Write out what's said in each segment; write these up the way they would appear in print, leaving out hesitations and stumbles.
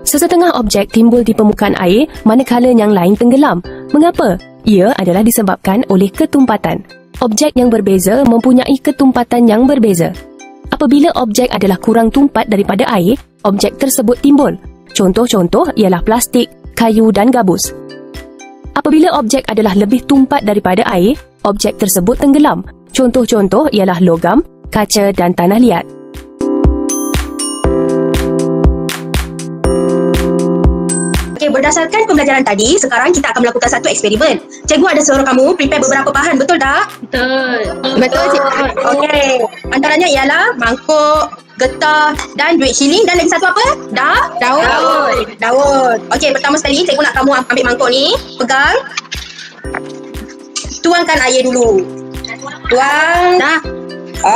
Sesetengah objek timbul di permukaan air manakala yang lain tenggelam. Mengapa? Ia adalah disebabkan oleh ketumpatan. Objek yang berbeza mempunyai ketumpatan yang berbeza. Apabila objek adalah kurang tumpat daripada air, objek tersebut timbul. Contoh-contoh ialah plastik, kayu dan gabus. Apabila objek adalah lebih tumpat daripada air, objek tersebut tenggelam. Contoh-contoh ialah logam, kaca dan tanah liat. Okey, berdasarkan pembelajaran tadi, sekarang kita akan melakukan satu eksperimen. Cikgu ada suruh kamu prepare beberapa bahan, betul tak? Betul. Betul, cikgu. Okey. Antaranya ialah mangkuk, getah dan duit shilling dan lagi satu apa? Daun. Okey, pertama sekali cikgu nak kamu ambil mangkuk ni, pegang. Tuangkan air dulu. Tuang. Dah.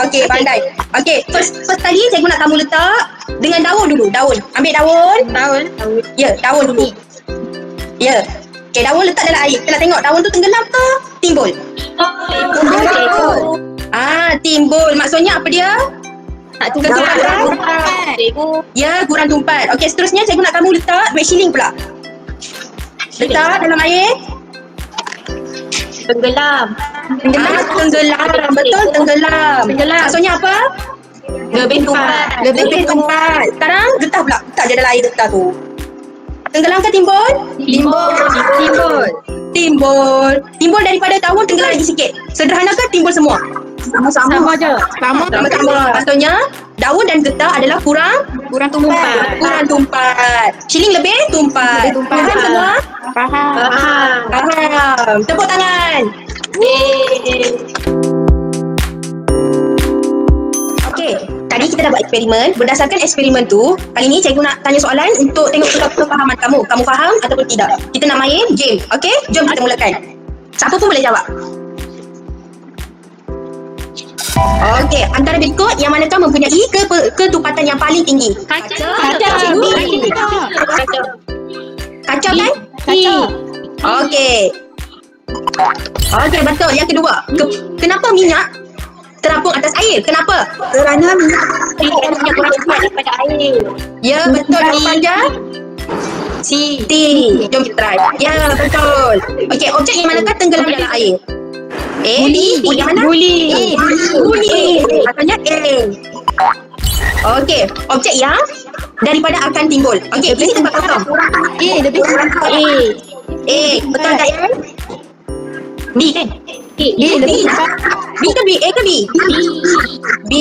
Okey, pandai. Okey, first kali cikgu nak kamu letak dengan daun dulu. Daun. Ambil daun. Ya, daun dulu. Ya. Okey, daun letak dalam air. Kita nak tengok daun tu tenggelam ke timbul? Timbul. Timbul. Maksudnya apa dia? Ketumpatan. Ya, kurang tumpat. Okey, seterusnya cikgu nak kamu letak duit shilling pula. Letak dalam air. Tenggelam. Tenggelam. Betul, tenggelam. Maksudnya apa? Lebih tumpat. Sekarang getah pula. Tak je dalam air getah tu. Tenggelam ke timbul? Timbul daripada daun tenggelam lagi sikit. Sederhana ke timbul semua? Sama je. Sama. Maksudnya daun dan getah adalah kurang tumpat. Shilling lebih tumpat. Faham semua? Faham. Tepuk tangan. Okey, tadi kita dah buat eksperimen. Berdasarkan eksperimen tu, kali ni cikgu nak tanya soalan untuk tengok kefahaman kamu. Kamu faham ataupun tidak? Kita nak main game. Okey, jom kita mulakan. Siapa pun boleh jawab. Okey, antara berikut yang manakah mempunyai ketumpatan yang paling tinggi? Kaca. Kaca kan? Okey, betul. Yang kedua, kenapa minyak terapung atas air? Kenapa? Kerana minyak kurang tumpat daripada air. Ya, betul. Jawapan dia C. Jom kita try. Ya, betul. Okey, objek yang manakah tenggelam dalam air? Buli. Yang mana? Buli. Maksudnya A. Okey, objek yang daripada akan timbul. Okey, isi tempat kosong. Lebih kurang A. Betul tak ya? B kan? lebih tumpat. B ke B? A ke B? B.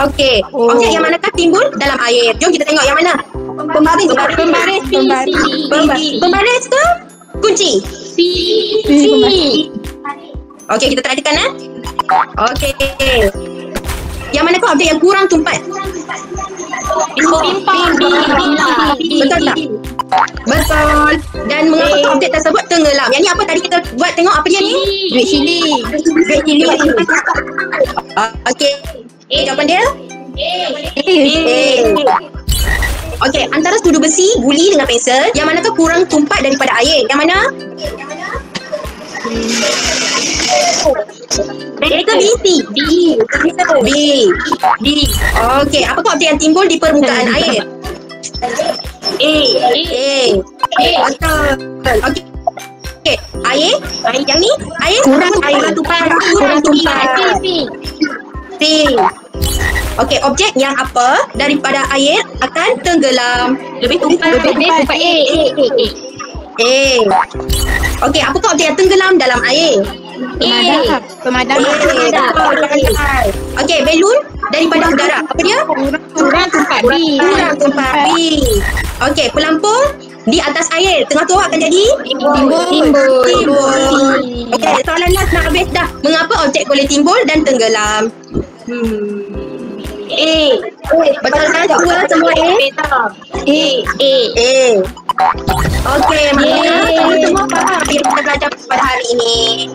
Okey. Objek yang manakah timbul dalam air? Jom kita tengok yang mana. Pembaris ke? Kunci? C. Okey, kita try tekan Okey. Yang manakah objek yang kurang tumpat? Pimpang. Betul tak? Betul. Dan mengapa objek tersebut tenggelam? Yang ni apa tadi kita buat tengok apa dia ni? Duit shilling. Okey. Jawapan dia? A. Okey, antara sudu besi, guli dengan pensel, yang manakah kurang tumpat daripada air? Yang mana? A ke B? C? B. Okey, apakah objek yang timbul di permukaan air? A. Betul. Okey, air yang ni? Air kurang tumpat. C. Okey, objek yang apa daripada air akan tenggelam? Lebih tumpat. A. Okey, apakah objek yang tenggelam dalam air? Pemadam. Okey, balon daripada udara. Apa dia? Kurang tumpat. B. Okey, pelampung di atas air. Tengah tu akan jadi? Timbul. Okey, soalan last nak habis dah. Mengapa objek boleh timbul dan tenggelam? A. Betul kan? Semua A? A. Okey, maknanya kamu semua faham yang kita belajar pada hari ini.